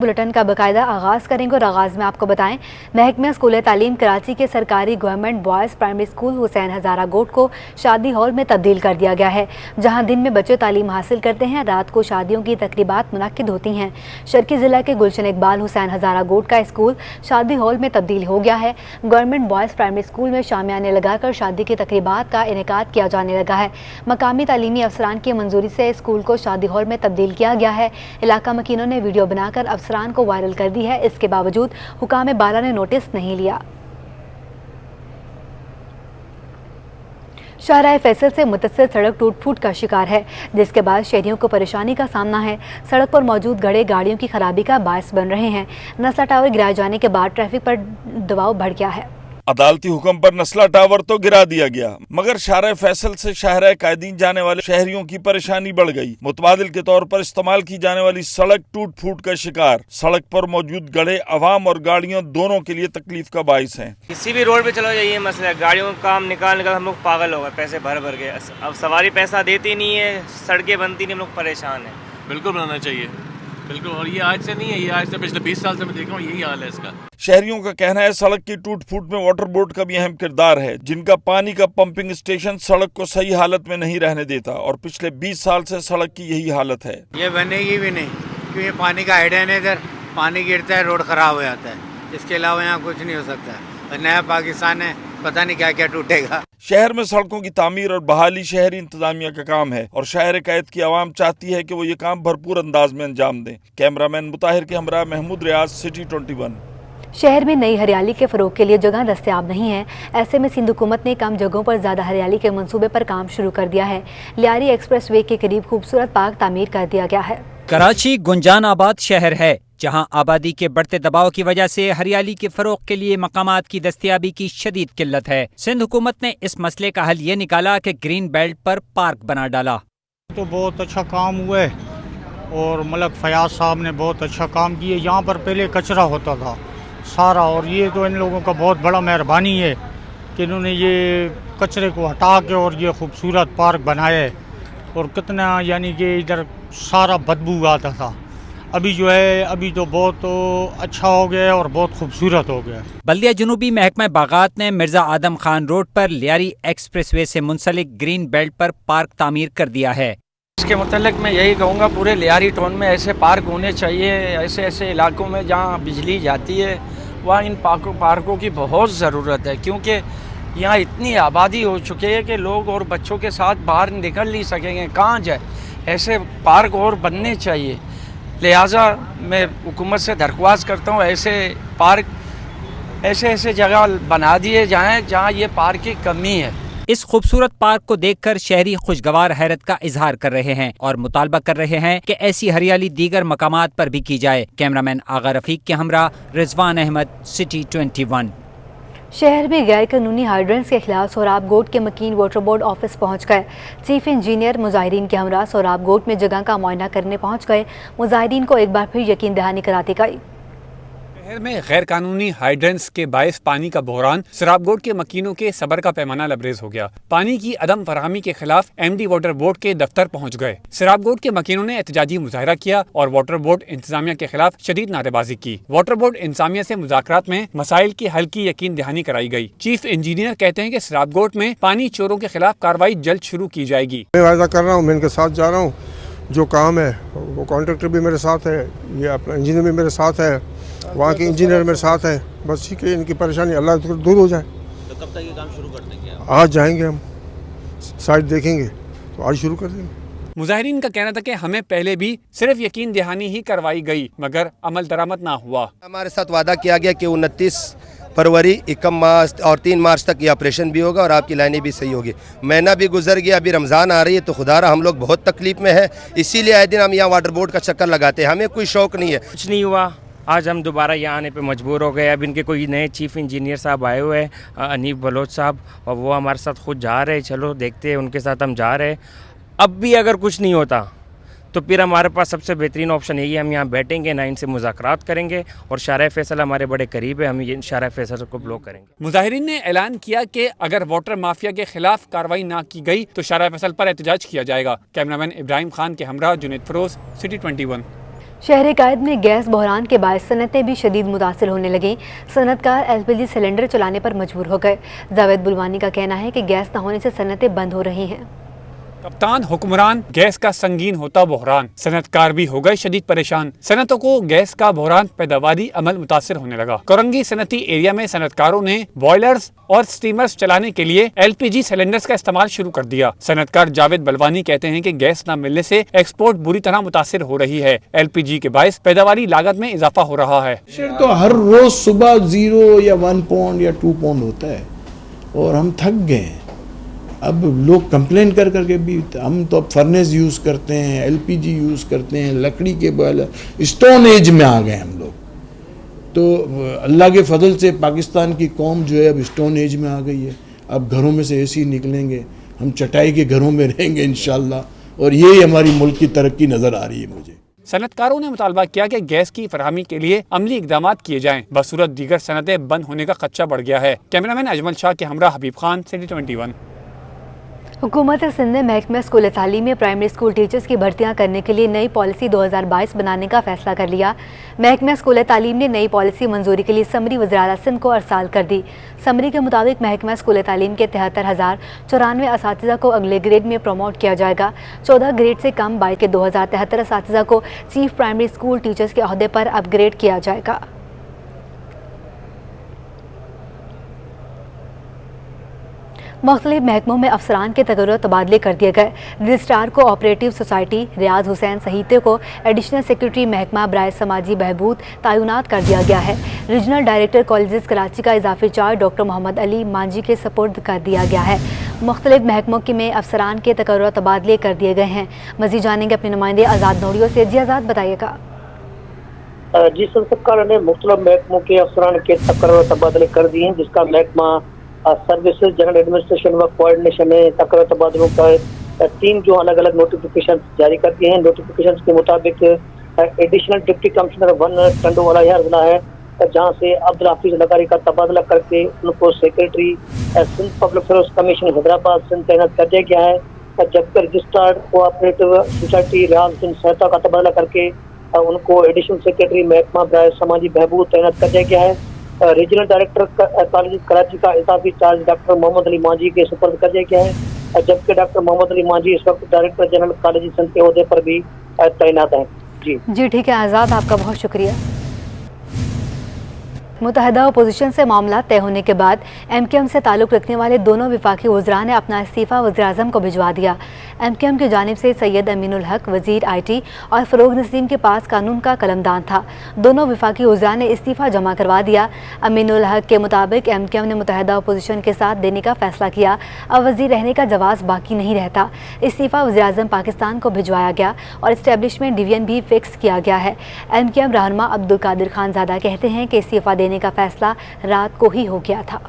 Bulletin का बाकायदा आगाज़ करेंगे और आगाज़ में आपको बताएं, महकमा स्कूल तालीम कराची के सरकारी government boys primary school Hussain Hazara Goth को शादी हॉल में तब्दील कर दिया गया है। जहां दिन में बच्चे तालीम हासिल करते हैं, रात को शादियों की तकरीबात मुनक्किद होती हैं। शर्की ज़िला के गुलशन इकबाल हुसैन हज़ारा गोट का स्कूल शादी हॉल में तब्दील हो गया है। गवर्नमेंट बॉयज़ प्राइमरी स्कूल में शामियाने लगाकर शादी की तकरीबात का इनेकाद किया जाने लगा है। मकामी तालीमी अफसरान की मंजूरी से स्कूल को शादी हॉल में तब्दील किया गया है। इलाका मकीनों ने वीडियो बनाकर अफसरान को वायरल कर दी है। इसके बावजूद हुकाम बाला ने नोटिस नहीं लिया। शाहराह फैसल से मुतस्सिल सड़क टूट फूट का शिकार है, जिसके बाद शहरियों को परेशानी का सामना है। सड़क पर मौजूद गड़े गाड़ियों की खराबी का बायस बन रहे हैं। नस्ला टावर गिराए जाने के बाद ट्रैफिक पर दबाव बढ़ गया है। अदालती हुक्म पर नस्ला टावर तो गिरा दिया गया, मगर शाहराह फैसल से शाहराह कायदीन जाने वाले शहरियों की परेशानी बढ़ गई। मुतबादिल के तौर पर इस्तेमाल की जाने वाली सड़क टूट फूट का शिकार। सड़क पर मौजूद गड़े अवाम और गाड़ियों दोनों के लिए तकलीफ का बाइस है। किसी भी रोड पे चलो यही मसला है, गाड़ियों का काम निकाल हम लोग पागल हो गए, पैसे भर भर के। अब सवारी पैसा देती नहीं है, सड़कें बनती नहीं, हम लोग परेशान हैं। बिल्कुल बनाना चाहिए, बिल्कुल। और ये आज से नहीं है, ये आज से पिछले 20 साल से मैं देख रहा हूँ, यही हाल है इसका। शहरियों का कहना है सड़क की टूट फूट में वाटर बोर्ड का भी अहम किरदार है, जिनका पानी का पंपिंग स्टेशन सड़क को सही हालत में नहीं रहने देता और पिछले 20 साल से सड़क की यही हालत है। ये बनेगी भी नहीं, क्योंकि पानी का हेडन है, इधर पानी गिरता है, रोड खराब हो जाता है। इसके अलावा यहाँ कुछ नहीं हो सकता। नया पाकिस्तान है, पता नहीं क्या क्या टूटेगा। शहर में सड़कों की तामीर और बहाली शहरी इंतजामिया का काम है और शहर कैद की आवाम चाहती है कि वो ये काम भरपूर अंदाज में अंजाम दें। कैमरामैन मुताहिर के हमरा महमूद रियाज, सिटी 21। शहर में नई हरियाली के फरोग के लिए जगह दस्तयाब नहीं है। ऐसे में सिंध हुकूमत ने कम जगहों पर ज्यादा हरियाली के मंसूबे पर काम शुरू कर दिया है। लियारी एक्सप्रेस वे के करीब खूबसूरत पार्क तामीर कर दिया गया है। कराची गुंजान आबाद शहर है, जहां आबादी के बढ़ते दबाव की वजह से हरियाली के फरोग के लिए मकामात की दस्तयाबी की शदीद किल्लत है। सिंध हुकूमत ने इस मसले का हल ये निकाला कि ग्रीन बेल्ट पर पार्क बना डाला। तो बहुत अच्छा काम हुआ है और मलक फयाज साहब ने बहुत अच्छा काम किया। यहाँ पर पहले कचरा होता था सारा, और ये तो इन लोगों का बहुत बड़ा मेहरबानी है कि इन्होंने ये कचरे को हटा के और ये खूबसूरत पार्क बनाया है। और कितना यानी कि इधर सारा बदबू आता था, अभी जो है अभी तो बहुत अच्छा हो गया और बहुत खूबसूरत हो गया। बल्दिया जुनूबी महकमा बागात ने मिर्जा आदम खान रोड पर लियारी एक्सप्रेस वे से मुंसलिक ग्रीन बेल्ट पर पार्क तामीर कर दिया है। इसके मुतल्लिक मैं यही कहूँगा, पूरे लियारी टाउन में ऐसे पार्क होने चाहिए। ऐसे ऐसे इलाकों में जहाँ बिजली जाती है वहाँ इन पार्कों की बहुत ज़रूरत है, क्योंकि यहाँ इतनी आबादी हो चुकी है कि लोग और बच्चों के साथ बाहर निकल नहीं सकेंगे, कहाँ जाए। ऐसे पार्क और बनने चाहिए। लिहाजा मैं हुकूमत से दरख्वास्त करता हूँ, ऐसे पार्क ऐसे जगह बना दिए जाएँ जहाँ ये पार्क की कमी है। इस खूबसूरत पार्क को देखकर शहरी खुशगवार हैरत का इजहार कर रहे हैं और मुतालबा कर रहे हैं कि ऐसी हरियाली दीगर मकामात पर भी की जाए। कैमरामैन आगा रफीक के हमरा रिजवान अहमद, सिटी 21। शहर में गैर कानूनी हाइड्रेंट्स के खिलाफ सोराब गोट के मकीन वाटर बोर्ड ऑफिस पहुंच गए। चीफ इंजीनियर मुजाहिरीन के हमरा सोराब गोट में जगह का मुआयना करने पहुंच गए। मुजाहिरीन को एक बार फिर यकीन दहानी कराती गई। शहर में गैर कानूनी हाइड्रेंट्स के बायस पानी का बहरान सराबगोट के मकीनों के सबर का पैमाना लबरेज हो गया। पानी की अदम फरहमी के खिलाफ एमडी वाटर बोर्ड के दफ्तर पहुंच गए। सराबगोट के मकीनों ने एहतजाजी मुजाहरा किया और वाटर बोर्ड इंतजामिया के खिलाफ शदीद नारेबाजी की। वाटर बोर्ड इंतजामिया से मुज़ाकरात में मसाइल की हल की यकीन दहानी कराई गई। चीफ इंजीनियर कहते हैं कि सराबगोट में पानी चोरों के खिलाफ कार्रवाई जल्द शुरू की जाएगी। मैं वायदा कर रहा हूँ, मैं इनके साथ जा रहा हूँ। जो काम है वो कॉन्ट्रैक्टर भी मेरे साथ है, ये अपना इंजीनियर भी मेरे साथ है, वहाँ के इंजीनियर मेरे साथ है। बस ठीक है, इनकी परेशानी अल्लाह दूर हो जाए। तो कब तक ये काम शुरू कर देंगे? आज जाएंगे हम, साइट देखेंगे तो आज शुरू कर देंगे। मुजाहिरीन का कहना था कि हमें पहले भी सिर्फ यकीन दहानी ही करवाई गई, मगर अमल दरामद ना हुआ। हमारे साथ वादा किया गया कि 29 फरवरी 21 मार्च और 3 मार्च तक ये ऑपरेशन भी होगा और आपकी लाइनें भी सही होगी। महीना भी गुजर गया, अभी रमज़ान आ रही है, तो खुदारा हम लोग बहुत तकलीफ में है। इसीलिए आए दिन हम यहाँ वाटर बोर्ड का चक्कर लगाते हैं। हमें कोई शौक़ नहीं है। कुछ नहीं हुआ, आज हम दोबारा यहाँ आने पे मजबूर हो गए। अब इनके कोई नए चीफ इंजीनियर साहब आए हुए हैं, अनीफ बलोच साहब, और वो हमारे साथ खुद जा रहे हैं। चलो देखते हैं, उनके साथ हम जा रहे हैं। अब भी अगर कुछ नहीं होता तो फिर हमारे पास सबसे बेहतरीन ऑप्शन यही है, हम यहाँ बैठेंगे, ना इनसे मुज़ाकरात करेंगे और शाहराह फैसल हमारे बड़े करीब है, हम ये शाहराह फैसल को ब्लॉक करेंगे। मुजाहिरीन ने ऐलान किया कि अगर वाटर माफिया के खिलाफ कार्रवाई ना की गई तो शाहराह फैसल पर एहतजाज किया जाएगा। कैमरामैन इब्राहिम खान के हमरा जुनैद फरोज, सिटी 21। शहर कायद में गैस बहरान के बायस सनतें भी शदीद मुतासिर होने लगीं। सनतकार LPG सिलेंडर चलाने पर मजबूर हो गए। जावेद बुलवानी का कहना है कि गैस न होने से सनतें बंद हो रही हैं। कप्तान हुक्मरान, गैस का संगीन होता बहरान, सनतकार भी हो गए शदीद परेशान। सनतों को गैस का बहरान, पैदावारी अमल मुतासिर होने लगा। कोरंगी सनती एरिया में सनतकारों ने बॉयलर्स और स्टीमर्स चलाने के लिए LPG सिलेंडर्स का इस्तेमाल शुरू कर दिया। सनतकार जावेद बलवानी कहते हैं कि गैस न मिलने से एक्सपोर्ट बुरी तरह मुतासिर हो रही है। LPG के बायस पैदावारी लागत में इजाफा हो रहा है। तो हर रोज सुबह 0 या 1 पौंड या 2 पौंड होता है और हम थक गए हैं। अब लोग कंप्लेन कर करके भी, हम तो अब फर्नेस यूज़ करते हैं, LPG यूज़ करते हैं, लकड़ी के बॉयलर, स्टोन एज में आ गए हम लोग। तो अल्लाह के फजल से पाकिस्तान की कौम जो है अब स्टोन एज में आ गई है। अब घरों में से AC निकलेंगे, हम चटाई के घरों में रहेंगे इंशाल्लाह, और यही हमारी मुल्क की तरक्की नज़र आ रही है मुझे। सनतकारों ने मुतालबा किया कि गैस की फरहमी के लिए अमली इकदाम किए जाएं। बसूरत दीगर सनतें बंद होने का खदशा बढ़ गया है। कैमरामैन अजमल शाह के हमरा हबीब खान, सिटी 21। हुकूमत सिंध ने महकमा स्कूल तालीम में प्राइमरी स्कूल टीचर्स की भर्तियां करने के लिए नई पॉलिसी 2022 बनाने का फैसला कर लिया। महकमा स्कूल तालीम ने नई पॉलिसी मंजूरी के लिए समरी वज़ीर-ए-आला सिंध को अरसाल कर दी। समरी के मुताबिक महकमा स्कूल तालीम के 73,094 असातिज़ा को अगले ग्रेड में प्रमोट किया जाएगा। 14 ग्रेड से कम बाई के 2073 असातिज़ा को चीफ प्राइमरी स्कूल टीचर्स के अहदे पर अपग्रेड किया जाएगा। मुख्तलिफ महकमों में अफसरान के तगर्र तबादले कर दिए गए। Registrar co operative society, Riaz Hussain सहीते को एडिशनल सेक्रेटरी महकमा बराए समाजी बहबूद तैनात कर दिया गया है। रीजनल डायरेक्टर कॉलेजेस कराची का इजाफी चार्ज डॉक्टर मोहम्मद अली मांझी के सपुर्द कर दिया गया है। मुख्तलिफ महकमों के में अफसरान के तगर्र तबादले कर दिए गए हैं। मज़ीद जानेंगे अपने नुमाइंदे आज़ाद नोड़ियों से। जी आज़ाद, बताइएगा। जी, सरकार ने मुख्तलिफ महकमों के अफसरान के तकर्र तबादले कर दिए हैं, जिसका महकमा सर्विसेज, जनरल एडमिनिस्ट्रेशन व कोऑर्डिनेशन ने तकर्र तबादलों का 3 जो अलग अलग नोटिफिकेशन जारी कर दिए हैं। नोटिफिकेशन के मुताबिक एडिशनल डिप्टी कमिश्नर 1 टंडोवाला जिला है, जहाँ से अब्दुल हफीज लगारी का तबादला करके उनको secretary Sindh public service commission Hyderabad Sindh तैनात कर दिया गया है। जबकि registered cooperative society Riaz Hussain सहीता का तबादला करके उनको एडिशनल सेक्रेटरी महकमा बराए समाजी बहबूद तैनात कर दिया गया है। रीजनल डायरेक्टर कॉलेज कराची का इजाफी चार्ज डॉक्टर मोहम्मद अली मांझी के सुपर्द कर दिया गया है, जबकि डॉक्टर मोहम्मद अली मांझी इस वक्त डायरेक्टर जनरल कॉलेज सिंध के ओहदे पर भी तैनात हैं। जी ठीक है आज़ाद, आपका बहुत शुक्रिया। मुत्तहदा अपोजिशन से मामला तय होने के बाद MKM से ताल्लुक़ रखने वाले दोनों वफाकी वज़रा ने अपना इस्तीफ़ा वज़ीर-ए-आज़म को भिजवा दिया। MKM की जानिब से सैयद अमीनुल हक वज़ीर IT और फ़रोग़ नसीम के पास कानून का कलमदान था। दोनों वफाकी वज़रा ने इस्तीफ़ा जमा करवा दिया। अमीनुल हक के मुताबिक MKM ने मुत्तहदा अपोजिशन के साथ देने का फ़ैसला किया। अब वज़ीर रहने का जवाज़ बाकी नहीं रहता। इस्तीफ़ा वज़ीर-ए-आज़म पाकिस्तान को भिजवाया गया और इस्टेब्लिशमेंट डिवीज़न भी फ़िक्स किया गया है। MKM रहनुमा अब्दुल कादिर खानज़ादा कहते हैं कि इस्तीफ़ा देने का फैसला रात को ही हो गया था।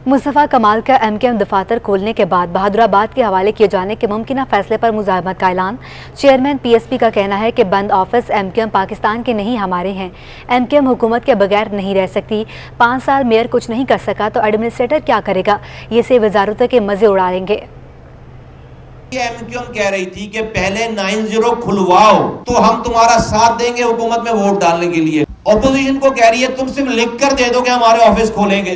मुस्तफ़ा कमाल का MKM दफातर खोलने के बाद बहादुराबाद के हवाले किए जाने के मुमकिन फैसले पर मुज़ाहमत का ऐलान। चेयरमैन PSP का कहना है कि बंद ऑफिस MKM पाकिस्तान के नहीं हमारे हैं। MKM हुकूमत के बगैर नहीं रह सकती। 5 साल मेयर कुछ नहीं कर सका तो एडमिनिस्ट्रेटर क्या करेगा? ये से वजारतों के मजे उड़ाएंगे। MKM कह रही थी कि पहले 90 खुलवाओ तो हम तुम्हारा साथ देंगे हुकूमत में वोट डालने के लिए। ऑपोजिशन को कह रही है तुम सिर्फ लिख कर दे दो कि हमारे ऑफिस खोलेंगे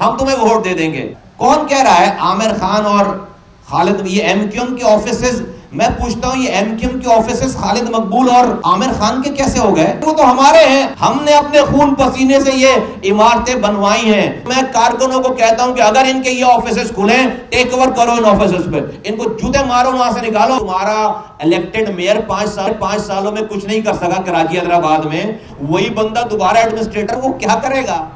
हम तुम्हें वोट दे देंगे। कौन कह रहा है? आमिर खान और खालिद। ये MKM के ऑफिसेस, मैं पूछता हूँ ये MKM के ऑफिसेस खालिद मकबूल और आमिर खान के कैसे हो गए? वो तो हमारे हैं, हमने अपने खून पसीने से ये इमारतें बनवाई हैं। मैं कारकुनों को कहता हूँ कि अगर इनके ये ऑफिसेस खुले, टेक ओवर करो इन ऑफिसेस पे, इनको जूते मारो, वहां से निकालो। तुम्हारा इलेक्टेड मेयर 5 सालों में कुछ नहीं कर सका कराची हैदराबाद में, वही बंदा दोबारा एडमिनिस्ट्रेटर, वो क्या करेगा?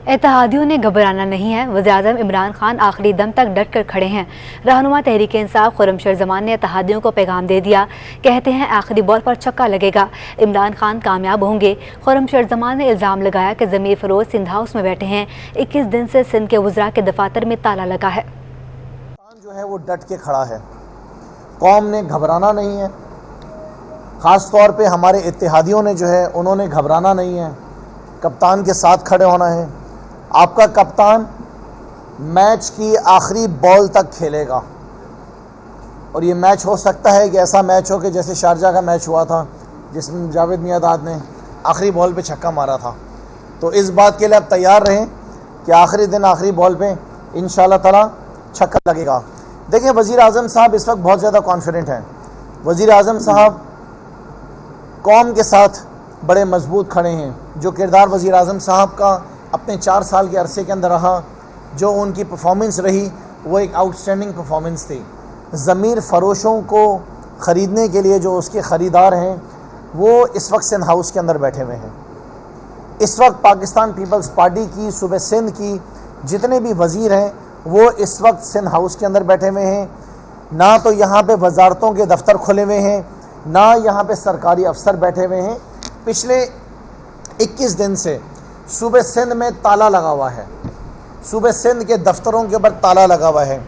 इत्तेहादियों ने घबराना नहीं है। वज़ीर-ए-आज़म इमरान खान आखिरी दम तक डट कर खड़े हैं। रहनुमा तहरीक इंसाफ खुर्रमशर ज़मान ने इत्तेहादियों को पैगाम दे दिया। कहते हैं आखिरी बॉल पर छक्का लगेगा, इमरान खान कामयाब होंगे। खुर्रमशर ज़मान ने इल्ज़ाम लगाया कि ज़मीर फ़रोज़ सिंध हाउस में बैठे हैं। 21 दिन से सिंध के वज़रा के दफ़ातर में ताला लगा है। जो है वो डट के खड़ा है। قوم نے گھبرانا نہیں ہے، خاص طور پہ ہمارے اتحادیوں نے جو ہے انہوں نے گھبرانا نہیں ہے، کپتان کے ساتھ کھڑے ہونا ہے۔ آپ کا کپتان میچ کی آخری بال تک کھیلے گا، اور یہ میچ ہو سکتا ہے کہ ایسا میچ ہو کہ جیسے شارجہ کا میچ ہوا تھا جس میں جاوید میاں نے آخری بال پہ چھکا مارا تھا۔ تو اس بات کے لیے آپ تیار رہیں کہ آخری دن آخری بال پہ انشاءاللہ تعالی چھکا لگے گا۔ دیکھیں وزیر اعظم صاحب اس وقت بہت زیادہ کانفیڈنٹ ہیں۔ وزیر اعظم صاحب قوم کے ساتھ بڑے مضبوط کھڑے ہیں۔ جو کردار وزیر اعظم صاحب کا اپنے 4 سال کے عرصے کے اندر رہا، جو ان کی پرفارمنس رہی، وہ ایک آؤٹ اسٹینڈنگ پرفارمنس تھی۔ ضمیر فروشوں کو خریدنے کے لیے جو اس کے خریدار ہیں وہ اس وقت سندھ ہاؤس کے اندر بیٹھے ہوئے ہیں۔ اس وقت پاکستان پیپلز پارٹی کی صوبہ سندھ کی جتنے بھی وزیر ہیں وہ اس وقت سندھ ہاؤس کے اندر بیٹھے ہوئے ہیں۔ نہ تو یہاں پہ وزارتوں کے دفتر کھلے ہوئے ہیں، نہ یہاں پہ سرکاری افسر بیٹھے ہوئے ہیں۔ پچھلے 21 دن سے صوبہ سندھ میں تالا لگا ہوا ہے، صوبہ سندھ کے دفتروں کے اوپر تالا لگا ہوا ہے۔